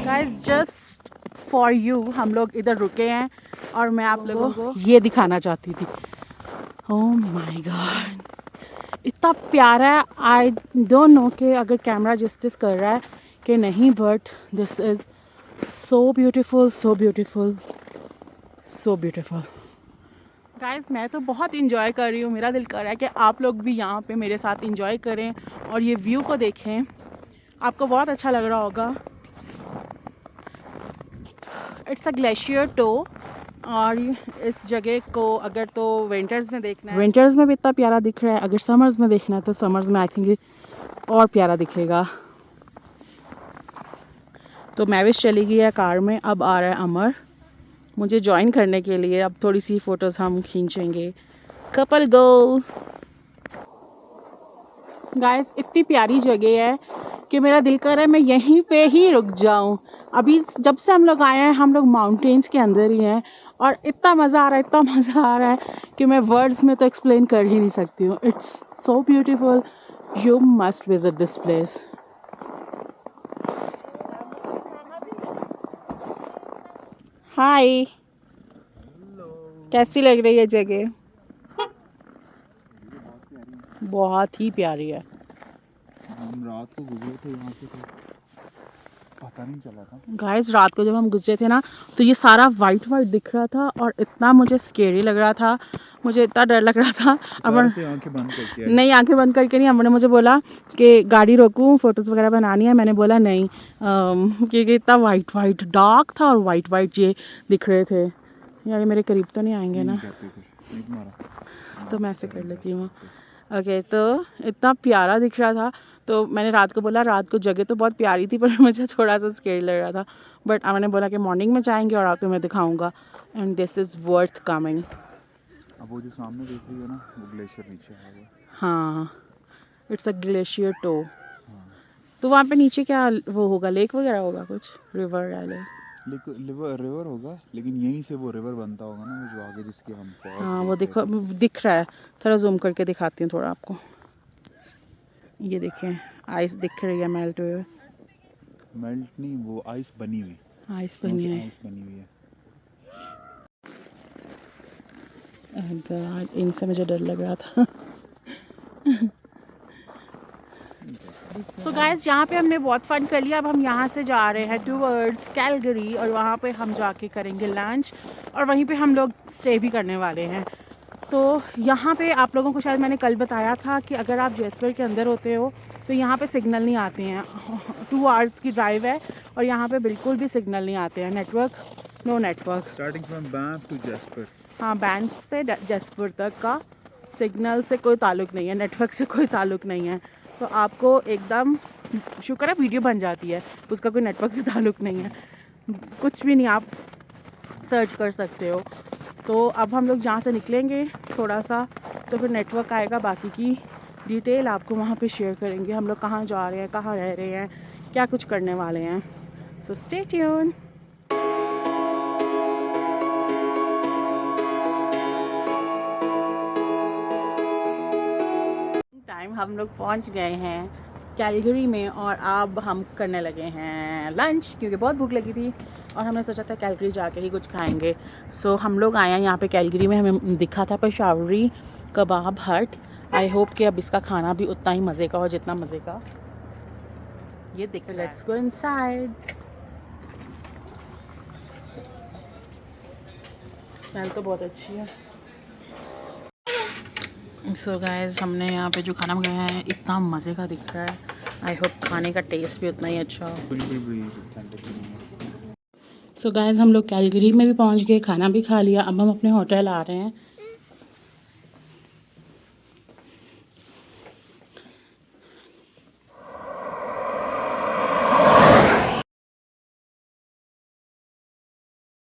Guys just for you हम लोग इधर रुके हैं और मैं आप लोगों को ये दिखाना चाहती थी। ओह माय गॉड, इतना प्यारा है। आई डोंट नो कि अगर कैमरा जस्टिस कर रहा है कि नहीं, but this is so beautiful, so beautiful, so beautiful. Guys मैं तो बहुत इंजॉय कर रही हूँ। मेरा दिल कर रहा है कि आप लोग भी यहाँ पे मेरे साथ इंजॉय करें और ये व्यू को देखें। आपको बहुत अच्छा लग रहा होगा। इट्स अ ग्लेशियर टो और इस जगह को अगर तो विंटर्स में देखना है, विंटर्स में भी इतना प्यारा दिख रहा है। अगर समर्स में देखना है तो समर्स में आई थिंक और प्यारा दिखेगा। तो मैविश चली गई है कार में, अब आ रहा है अमर मुझे ज्वाइन करने के लिए। अब थोड़ी सी फ़ोटोज़ हम खींचेंगे। कपल गोल। गाइस इतनी प्यारी जगह है कि मेरा दिल कर रहा है मैं यहीं पे ही रुक जाऊं। अभी जब से हम लोग आए हैं हम लोग माउंटेन्स के अंदर ही हैं और इतना मज़ा आ रहा है, इतना मज़ा आ रहा है कि मैं वर्ड्स में तो एक्सप्लेन कर ही नहीं सकती हूँ। It's so beautiful, you must visit this place. Hi, कैसी लग रही है जगह? बहुत ही प्यारी है। हम रात को गुजरे थे यहाँ से तो पता नहीं चला था। गाइस रात को जब हम गुजरे थे ना तो ये सारा वाइट वाइट दिख रहा था और इतना मुझे स्केरी लग रहा था, मुझे इतना डर लग रहा था। अमर से आंखें बंद करके आई। नहीं, आंखें बंद करके नहीं। अमर ने मुझे बोला कि गाड़ी रोकूं, फ़ोटोज़ वगैरह बनानी है। मैंने बोला नहीं, क्योंकि इतना वाइट वाइट डार्क था और वाइट वाइट ये दिख रहे थे। यार ये मेरे करीब तो नहीं आएंगे ना, तो मैं ऐसे कर लेती हूँ। ओके, तो इतना प्यारा दिख रहा था तो मैंने रात को बोला, रात को जगह तो बहुत प्यारी थी पर मुझे थोड़ा सा स्केयर लग रहा था। बट मैंने बोला कि मॉर्निंग में जाएंगे और आपको मैं दिखाऊंगा and this is worth coming. अब वो जो सामने देख रही है ना वो ग्लेशियर नीचे है वो। हाँ, इट्स अ ग्लेशियर टो। तो वहाँ पे नीचे क्या वो होगा, लेक वगैरह होगा, कुछ रिवर है? रिवर होगा, लेकिन यहीं से वो रिवर बनता होगा ना, वो जो आगे जिसके हम फॉल्स। हाँ वो देखो, दिख रहा है। थोड़ा जूम करके दिखाती हूँ थोड़ा आपको। ये देखें, आइस दिख रही है मेल्ट हुए। मेल्ट नहीं, वो आइस बनी हुई। आइस बनी है। आइस बनी हुई है। God, इनसे मुझे डर लग रहा था। सो गाइस यहाँ पे हमने बहुत फन कर लिया। अब हम यहाँ से जा रहे हैं टूवर्ड्स कैलगरी और वहाँ पे हम जाके करेंगे लंच और वहीं पे हम लोग स्टे भी करने वाले हैं। तो यहाँ पे आप लोगों को शायद मैंने कल बताया था कि अगर आप जैसलमेर के अंदर होते हो तो यहाँ पे सिग्नल नहीं आते हैं। 2 आवर्स की ड्राइव है और यहाँ पे बिल्कुल भी सिग्नल नहीं आते हैं। Network, no network. Starting from Banff to Jasper. हाँ, बैंफ से जैसलमेर तक का सिग्नल से कोई ताल्लुक़ नहीं है, नेटवर्क से कोई ताल्लुक़ नहीं है। तो आपको एकदम शुक्र है वीडियो बन जाती है, उसका कोई नेटवर्क से ताल्लुक़ नहीं है, कुछ भी नहीं, आप सर्च कर सकते हो। तो अब हम लोग यहाँ से निकलेंगे थोड़ा सा तो फिर नेटवर्क आएगा, बाकी की डिटेल आपको वहाँ पे शेयर करेंगे। हम लोग कहाँ जा रहे हैं, कहाँ रह रहे हैं, क्या कुछ करने वाले हैं। So stay tune. टाइम हम लोग पहुँच गए हैं कैलगरी में और अब हम करने लगे हैं लंच, क्योंकि बहुत भूख लगी थी और हमने सोचा था कैलगरी जाके ही कुछ खाएंगे। सो हम लोग आए हैं यहाँ पे कैलगरी में। हमें दिखा था पेशावरी कबाब हट। आई होप कि अब इसका खाना भी उतना ही मज़े का हो जितना मज़े का ये दिख रहा है। Let's go inside. स्मेल तो बहुत अच्छी है। सो गाइस हमने यहाँ पे जो खाना मंगाया है इतना मज़े का दिख रहा है। आई होप खाने का टेस्ट भी उतना ही अच्छा हो। सो गाइस हम लोग कैलगरी में भी पहुँच गए, खाना भी खा लिया। अब हम अपने होटल आ रहे हैं